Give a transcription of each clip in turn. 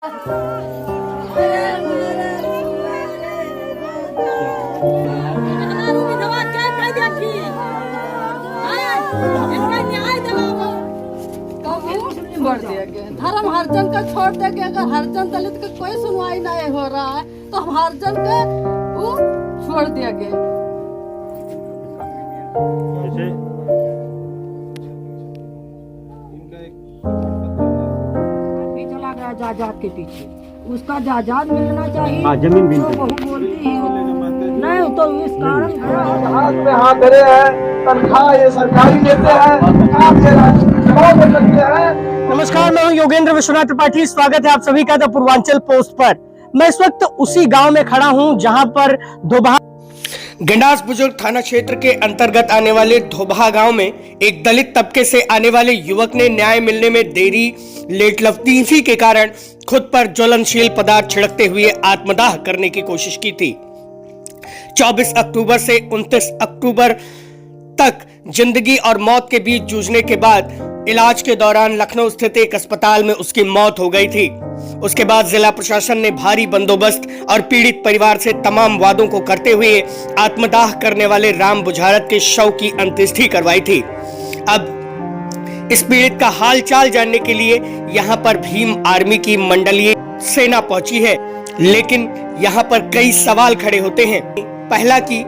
धर्म हरिजन का छोड़ दे के अगर हरिजन दलित का कोई सुनवाई नहीं हो रहा है तो हम हरिजन का वो छोड़ दिया गया। चला गया जायदाद के पीछे, उसका जायदाद मिलना चाहिए। जमीन भी बहू बोलती है नहीं तो इस कारण हाथ में हाथ धरे हैं, तनख्वाह ये सरकारी देते हैं, काम ये राज्य लगते हैं। नमस्कार, मैं हूं योगेंद्र विश्वनाथ त्रिपाठी। स्वागत है आप सभी का द पूर्वांचल पोस्ट पर। मैं इस वक्त उसी गांव में खड़ा हूं जहां पर धोबहा गंडास बुजुर्ग थाना क्षेत्र के अंतर्गत आने वाले धोबहा गांव में एक दलित तबके से आने वाले युवक ने न्याय मिलने में देरी लेटलतीफी के कारण खुद पर ज्वलनशील पदार्थ छिड़कते हुए आत्मदाह करने की कोशिश की थी। 24 अक्टूबर से 29 अक्टूबर तक जिंदगी और मौत के बीच जूझने के बाद इलाज के दौरान लखनऊ स्थित एक अस्पताल में उसकी मौत हो गई थी। उसके बाद जिला प्रशासन ने भारी बंदोबस्त और पीड़ित परिवार से तमाम वादों को करते हुए आत्मदाह करने वाले राम बुझारत के शव की अंत्येष्टि करवाई थी। अब इस पीड़ित का हाल चाल जानने के लिए यहाँ पर भीम आर्मी की मंडलीय सेना पहुंची है, लेकिन यहाँ पर कई सवाल खड़े होते हैं। पहला कि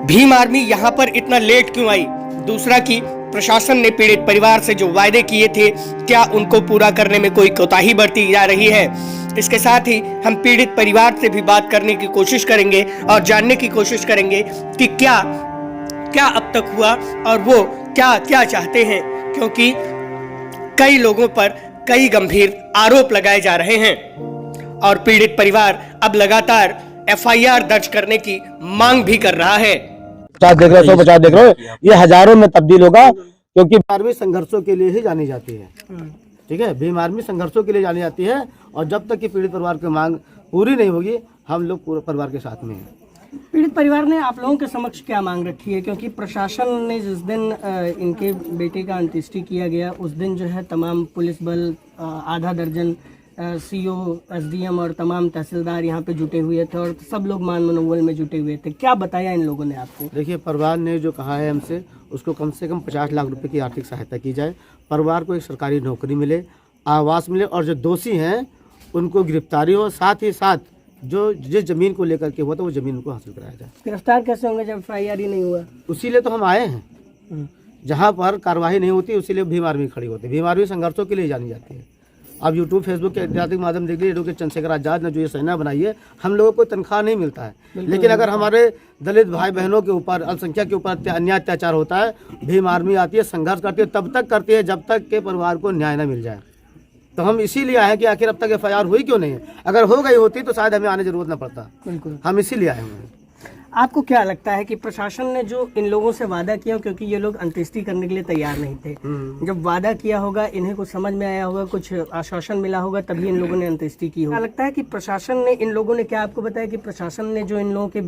भीम आर्मी यहाँ पर इतना लेट क्यों आई? दूसरा कि प्रशासन ने पीड़ित परिवार से जो वायदे किए थे क्या उनको पूरा करने में कोई कोताही बरती जा रही है? इसके साथ ही हम पीड़ित परिवार से भी बात करने की कोशिश करेंगे और जानने की कोशिश करेंगे कि क्या अब तक हुआ और वो क्या चाहते हैं, क्योंकि कई लोगों पर कई गंभीर आरोप लगाए जा रहे हैं और पीड़ित परिवार अब लगातार FIR दर्ज करने की मांग भी कर रहा है। 50 देख रहे हो, 150 देख रहे हो, ये हजारों में तब्दील होगा, क्योंकि आर्मी संघर्षों के लिए ही जानी जाती है। ठीक है, भीम आर्मी संघर्षों के लिए जानी जाती है और जब तक कि पीड़ित परिवार की मांग पूरी नहीं होगी हम लोग पूरे परिवार के साथ में हैं। पीड़ित परिवार ने आप लोगों के समक्ष क्या मांग रखी है? क्योंकि प्रशासन ने जिस दिन इनके बेटे का अंत्येष्टि किया गया उस दिन जो है तमाम पुलिस बल, आधा दर्जन CO, SDM और तमाम तहसीलदार यहाँ पे जुटे हुए थे और सब लोग मान मनोबल में जुटे हुए थे। क्या बताया इन लोगों ने आपको? देखिए, परिवार ने जो कहा है हमसे, उसको कम से कम 50 लाख रुपए की आर्थिक सहायता की जाए, परिवार को एक सरकारी नौकरी मिले, आवास मिले और जो दोषी हैं उनको गिरफ्तारी हो, साथ ही साथ जो जिस जमीन को लेकर के हुआ था वो जमीन को हासिल कराया जाए। गिरफ्तार कैसे होंगे जब FIR ही नहीं हुआ? उसीलिए तो हम आए हैं, जहाँ पर कार्रवाई नहीं होती उसीलिए भीम आर्मी खड़ी होती है। भीम आर्मी संघर्षों के लिए जानी जाती है। आप यूट्यूब, फेसबुक के ऐतिहासिक माध्यम देख लीजिए, डॉक्टर चंद्रशेखर आजाद ने जो ये सेना बनाई है, हम लोगों को तनख्वाह नहीं मिलता है, लेकिन अगर हमारे दलित भाई बहनों के ऊपर, अल्पसंख्यक के ऊपर अन्याय अत्याचार होता है, भीम आर्मी आती है, संघर्ष करती है, तब तक करती है जब तक के परिवार को न्याय न मिल जाए। तो हम इसीलिए आए हैं कि आखिर अब तक FIR हुई क्यों नहीं है? अगर हो गई होती तो शायद हमें आने जरूरत न पड़ता। बिल्कुल, हम इसीलिए आए हैं। आपको क्या लगता है कि प्रशासन ने जो इन लोगों से वादा किया, क्योंकि ये लोग अंत्येष्टि करने के लिए तैयार नहीं थे, जब वादा किया होगा इन्हें कुछ समझ में आया होगा, कुछ आश्वासन मिला होगा, तभी इन लोगों ने अंत्येष्टि की होगी। क्या लगता है कि प्रशासन ने, इन लोगों ने क्या आपको बताया कि प्रशासन ने जो इन लोगों के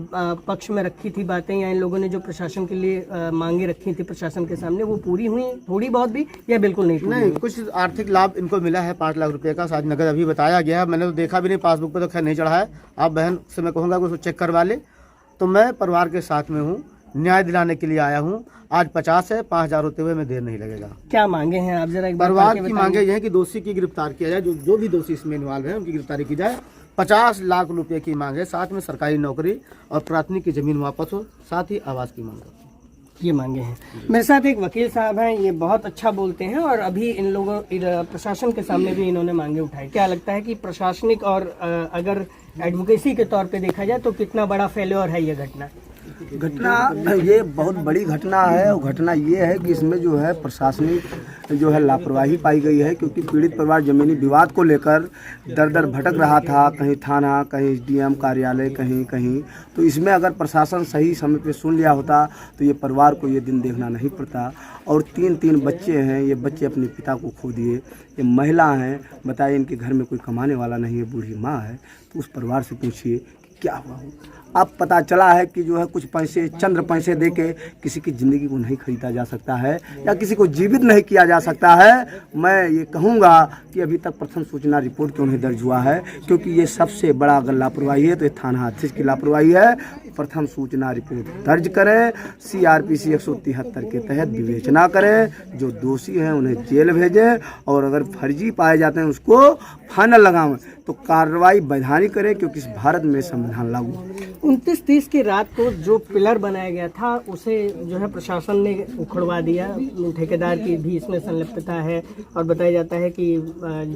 पक्ष में रखी थी बातें या इन लोगों ने जो प्रशासन के लिए मांगे रखी थी प्रशासन के सामने, वो पूरी हुई थोड़ी बहुत भी या बिल्कुल नहीं? कुछ आर्थिक लाभ इनको मिला है 5 लाख रुपये का, शायद नगद अभी बताया गया है। मैंने तो देखा भी नहीं, पासबुक पे तो खैर नहीं चढ़ा है। आप बहन से मैं कहूँगा उसको चेक करवा ले। तो मैं परिवार के साथ में हूँ, न्याय दिलाने के लिए आया हूँ। आज 50 है, 5000 होते हुए में देर नहीं लगेगा। क्या मांगे हैं आप जरा एक बार? परिवार की मांगे यह है कि दोषी की गिरफ्तार किया जाए, जो भी दोषी इसमें इन्वॉल्व है उनकी गिरफ्तारी की जाए। 50 लाख रुपए की मांग है, साथ में सरकारी नौकरी और प्राथमिक की जमीन वापस हो, साथ ही आवास की मांग हो। ये मांगे हैं। मेरे साथ एक वकील साहब हैं, ये बहुत अच्छा बोलते हैं और अभी इन लोगों प्रशासन के सामने भी इन्होंने मांगे उठाई। क्या लगता है कि प्रशासनिक और अगर एडवोकेसी के तौर पे देखा जाए तो कितना बड़ा फेल्योर है ये घटना? ये बहुत बड़ी घटना है। और घटना ये है कि इसमें जो है प्रशासनिक जो है लापरवाही पाई गई है, क्योंकि पीड़ित परिवार जमीनी विवाद को लेकर दर दर भटक रहा था, कहीं थाना, कहीं SDM कार्यालय, कहीं। तो इसमें अगर प्रशासन सही समय पे सुन लिया होता तो ये परिवार को ये दिन देखना नहीं पड़ता। और 3 बच्चे हैं, ये बच्चे अपने पिता को खो दिए। ये महिला हैं, बताइए, इनके घर में कोई कमाने वाला नहीं है, बूढ़ी माँ है। तो उस परिवार से पूछिए क्या हुआ हो। अब पता चला है कि जो है कुछ पैसे, चंद्र पैसे दे के किसी की ज़िंदगी को नहीं खरीदा जा सकता है या किसी को जीवित नहीं किया जा सकता है। मैं ये कहूँगा कि अभी तक प्रथम सूचना रिपोर्ट क्यों नहीं दर्ज हुआ है, क्योंकि ये सबसे बड़ा अगर लापरवाही है तो ये थाना अध्यक्ष की लापरवाही है। प्रथम सूचना रिपोर्ट दर्ज करें, CRPC 173 के तहत विवेचना करें, जो दोषी हैं उन्हें जेल भेजें और अगर फर्जी पाए जाते हैं उसको फाइनल लगाएं, तो कार्रवाई वैधानिक करें, क्योंकि इस भारत में संविधान लागू है। 29-30 की रात को जो पिलर बनाया गया था उसे जो है प्रशासन ने उखड़वा दिया। ठेकेदार की भी इसमें संलिप्तता है और बताया जाता है कि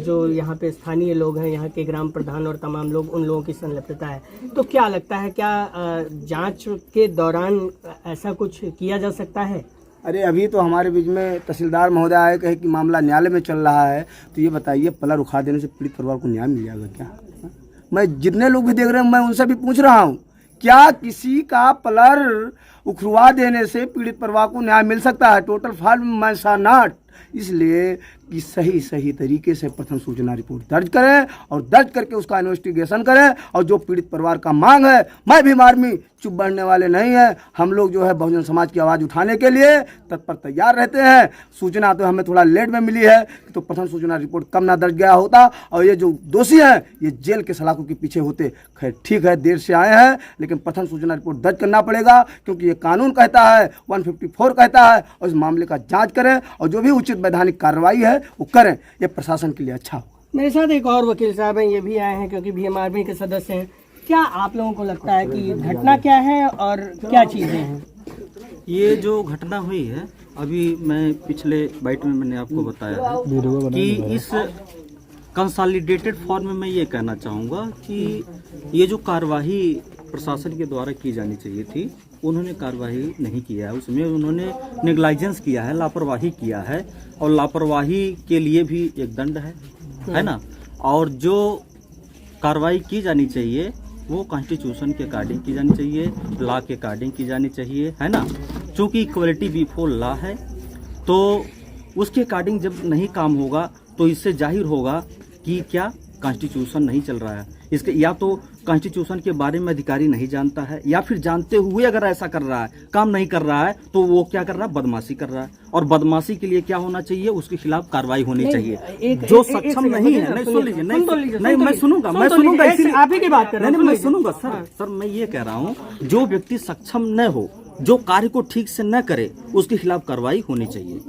जो यहाँ पे स्थानीय लोग हैं, यहाँ के ग्राम प्रधान और तमाम लोग, उन लोगों की संलिप्तता है। तो क्या लगता है, क्या जांच के दौरान ऐसा कुछ किया जा सकता है? अरे अभी तो हमारे बीच में तहसीलदार महोदय आए, कहे कि मामला न्यायालय में चल रहा है, तो ये बताइए पिलर उखाड़ देने से पीड़ित परिवार को न्याय मिल जाएगा क्या? मैं जितने लोग भी देख रहे हैं मैं उनसे भी पूछ रहा हूँ, क्या किसी का पिलर उखड़वा देने से पीड़ित परिवार को न्याय मिल सकता है? टोटल फॉर्म मैं सा नॉट। इसलिए कि सही तरीके से प्रथम सूचना रिपोर्ट दर्ज करें और दर्ज करके उसका इन्वेस्टिगेशन करें, और जो पीड़ित परिवार का मांग है, मैं भी आर्मी चुप बैठने वाले नहीं है। हम लोग जो है बहुजन समाज की आवाज़ उठाने के लिए तत्पर तैयार रहते हैं। सूचना तो हमें थोड़ा लेट में मिली है, तो प्रथम सूचना रिपोर्ट कम ना दर्ज गया होता और ये जो दोषी हैं ये जेल के सलाखों के पीछे होते। खैर ठीक है, देर से आए हैं, लेकिन प्रथम सूचना रिपोर्ट दर्ज करना पड़ेगा, क्योंकि ये कानून कहता है, 154 कहता है, और इस मामले का जाँच करें और जो भी उचित वैधानिक कार्रवाई है वो करें। ये प्रशासन के लिए अच्छा होगा। मेरे साथ एक और वकील साहब हैं, ये भी आए हैं क्योंकि भीम आर्मी के सदस्य हैं। क्या आप लोगों को लगता है कि घटना क्या है और क्या चीज़ें हैं? ये जो घटना हुई है, अभी मैं पिछले बाइट में मैंने आपको बताया है कि इस कंसोलिडेटेड फॉर्म में मैं ये कहना चाहूँगा कि ये जो कार्यवाही प्रशासन के द्वारा की जानी चाहिए थी, उन्होंने कार्रवाई नहीं किया है। उसमें उन्होंने नेग्लाइजेंस किया है, लापरवाही किया है, और लापरवाही के लिए भी एक दंड है ना। और जो कार्रवाई की जानी चाहिए वो कॉन्स्टिट्यूशन के अकॉर्डिंग की जानी चाहिए, लॉ के अकॉर्डिंग की जानी चाहिए, है ना। चूँकि इक्वलिटी बिफोर लॉ है, तो उसके अकॉर्डिंग जब नहीं काम होगा तो इससे जाहिर होगा कि क्या कॉन्स्टिट्यूशन नहीं चल रहा है। इसके या तो कॉन्स्टिट्यूशन के बारे में अधिकारी नहीं जानता है, या फिर जानते हुए अगर ऐसा कर रहा है, काम नहीं कर रहा है, तो वो क्या कर रहा है, बदमाशी कर रहा है। और बदमाशी के लिए क्या होना चाहिए, उसके खिलाफ कार्रवाई होनी चाहिए। जो सक्षम नहीं है, नहीं सुन लीजिए, नहीं मैं सुनूंगा, आप ही की बात कर रहे हैं, मैं सुनूंगा सर, मैं ये कह रहा हूँ, जो व्यक्ति सक्षम न हो, जो कार्य को ठीक से न करे, उसके खिलाफ कार्रवाई होनी चाहिए।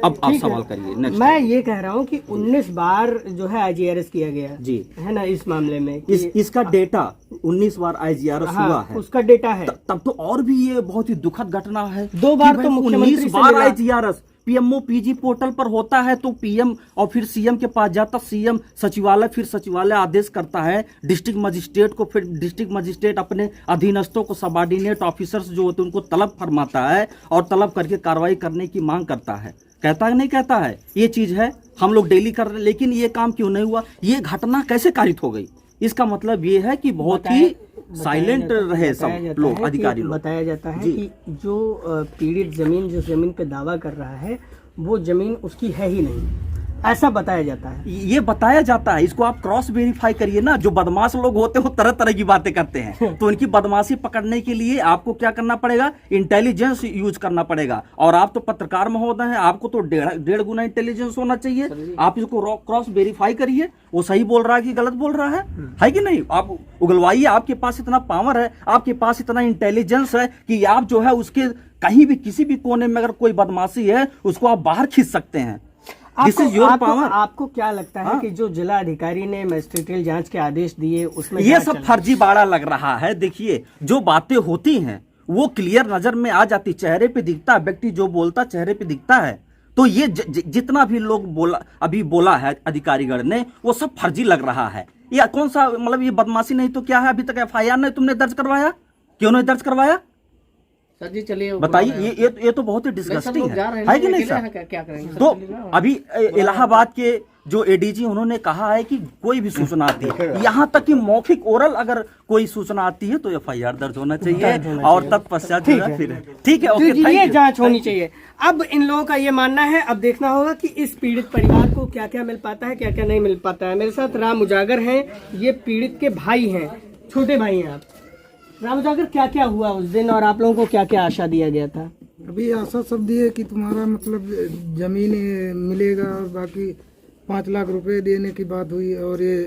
अब आप सवाल करिए। मैं ये कह रहा हूँ कि 19 बार जो है IGRS किया गया जी, है ना इस मामले में। इसका डेटा 19 बार IGRS हुआ है, उसका डेटा है। तब तो और भी ये बहुत ही दुखद घटना है। 2 बार तो मुख्यमंत्री 19 बार IGRS PMO PG पोर्टल पर होता है, तो PM और फिर CM के पास जाता, CM सचिवालय, फिर सचिवालय आदेश करता है डिस्ट्रिक्ट मजिस्ट्रेट को, फिर डिस्ट्रिक्ट मजिस्ट्रेट अपने अधीनस्थों को, सबॉर्डिनेट ऑफिसर्स जो होते हैं उनको तलब फरमाता है और तलब करके कार्रवाई करने की मांग करता है। कहता है नहीं कहता है, ये चीज है, हम लोग डेली कर रहे हैं, लेकिन ये काम क्यों नहीं हुआ, ये घटना कैसे कारित हो गई? इसका मतलब ये है कि बहुत ही साइलेंट रहे सब लोग, अधिकारी लोग। बताया जाता है कि जो पीड़ित जमीन, जिस जमीन पे दावा कर रहा है, वो जमीन उसकी है ही नहीं, ऐसा बताया जाता है। ये बताया जाता है, इसको आप क्रॉस वेरीफाई करिए ना। जो बदमाश लोग होते हैं वो तरह तरह की बातें करते हैं, तो उनकी बदमाशी पकड़ने के लिए आपको क्या करना पड़ेगा, इंटेलिजेंस यूज करना पड़ेगा। और आप तो पत्रकार महोदय हैं, आपको तो डेढ़ गुना इंटेलिजेंस होना चाहिए। आप इसको क्रॉस वेरीफाई करिए, वो सही बोल रहा है कि गलत बोल रहा है कि नहीं। आप उगलवाइए, आपके पास इतना पावर है, आपके पास इतना इंटेलिजेंस है कि आप जो है उसके कहीं भी किसी भी कोने में अगर कोई बदमाशी है उसको आप बाहर खींच सकते हैं। आपको क्या लगता है कि जो जिला अधिकारी ने मजिस्ट्रेटियल जांच के आदेश दिए उसमें ये सब फर्जीवाड़ा लग रहा है? देखिए, जो बातें होती हैं वो क्लियर नजर में आ जाती, चेहरे पे दिखता है, व्यक्ति जो बोलता चेहरे पे दिखता है। तो ये जितना भी लोग बोला है अधिकारीगण ने, वो सब फर्जी लग रहा है। या कौन सा, मतलब ये बदमाशी नहीं तो क्या है? अभी तक FIR नहीं तुमने दर्ज करवाया, क्यों नहीं दर्ज करवाया? सर जी चलिए बताइए, ये तो बहुत ही डिस्गस्टिंग है कि नहीं सर? क्या करेंगे? तो अभी इलाहाबाद के जो ADG उन्होंने कहा है कि कोई भी सूचना आती है, यहाँ तक कि मौखिक ओरल अगर कोई सूचना आती है तो FIR दर्ज होना चाहिए, और तत्पश्चात फिर ठीक है, ये जांच होनी चाहिए। अब इन लोगों का ये मानना है, अब देखना होगा कि इस पीड़ित परिवार को क्या क्या मिल पाता है, क्या क्या नहीं मिल पाता है। मेरे साथ राम उजागर हैं, ये पीड़ित के भाई हैं, छोटे भाई हैं आप। राम उजागर, क्या क्या हुआ उस दिन और आप लोगों को क्या क्या आशा दिया गया था? अभी आशा सब दी है कि तुम्हारा मतलब जमीन मिलेगा, और बाकी 5 लाख रुपए देने की बात हुई, और ये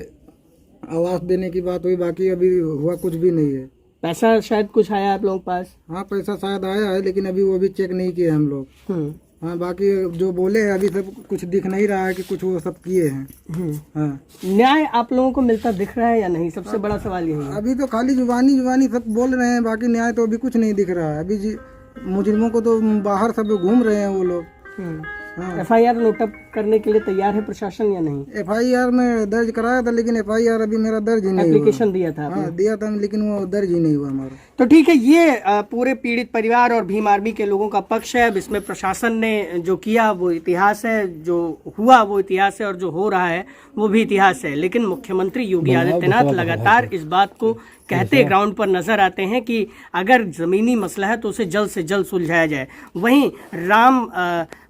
आवास देने की बात हुई। बाकी अभी हुआ कुछ भी नहीं है। पैसा शायद कुछ आया आप लोगों के पास? हाँ, पैसा शायद आया है, लेकिन अभी वो भी चेक नहीं किए हम लोग। हाँ, बाकी जो बोले हैं अभी सब कुछ दिख नहीं रहा है कि कुछ वो सब किए हैं। हाँ, न्याय आप लोगों को मिलता दिख रहा है या नहीं? सबसे बड़ा सवाल यही है। अभी तो खाली जुबानी सब बोल रहे हैं, बाकी न्याय तो अभी कुछ नहीं दिख रहा है। अभी मुजरिमों को तो बाहर सब घूम रहे हैं वो लोग। हाँ। FIR नोटअप करने के लिए तैयार है प्रशासन या नहीं? FIR में दर्ज कराया था, लेकिन FIR अभी मेरा दर्ज ही नहीं हुआ। एप्लीकेशन दिया था आपने? हाँ, दिया था, लेकिन वो दर्ज ही नहीं हुआ हमारा। तो ठीक है, ये पूरे पीड़ित परिवार और भीम आर्मी के लोगों का पक्ष है। अब इसमें प्रशासन ने जो किया वो इतिहास है, जो हुआ वो इतिहास है, और जो हो रहा है वो भी इतिहास है। लेकिन मुख्यमंत्री योगी आदित्यनाथ लगातार इस बात को कहते ग्राउंड पर नजर आते हैं कि अगर जमीनी मसला है तो उसे जल्द से जल्द सुलझाया जाए। वहीं राम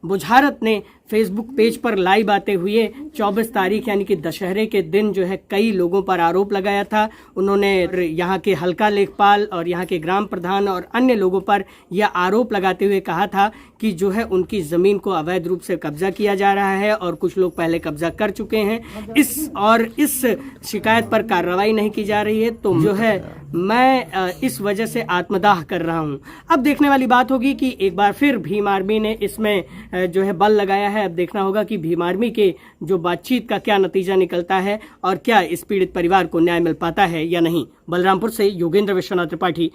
बुझारत ने फेसबुक पेज पर लाइव आते हुए 24 तारीख यानी कि दशहरे के दिन जो है कई लोगों पर आरोप लगाया था। उन्होंने यहाँ के हल्का लेखपाल और यहाँ के ग्राम प्रधान और अन्य लोगों पर यह आरोप लगाते हुए कहा था कि जो है उनकी जमीन को अवैध रूप से कब्जा किया जा रहा है और कुछ लोग पहले कब्जा कर चुके हैं। इस शिकायत पर कार्रवाई नहीं की जा रही है, तो जो है मैं इस वजह से आत्मदाह कर रहा हूं। अब देखने वाली बात होगी कि एक बार फिर भीम आर्मी ने इसमें जो है बल लगाया है। अब देखना होगा कि भीम आर्मी के जो बातचीत का क्या नतीजा निकलता है और क्या इस पीड़ित परिवार को न्याय मिल पाता है या नहीं। बलरामपुर से योगेंद्र विश्वनाथ त्रिपाठी।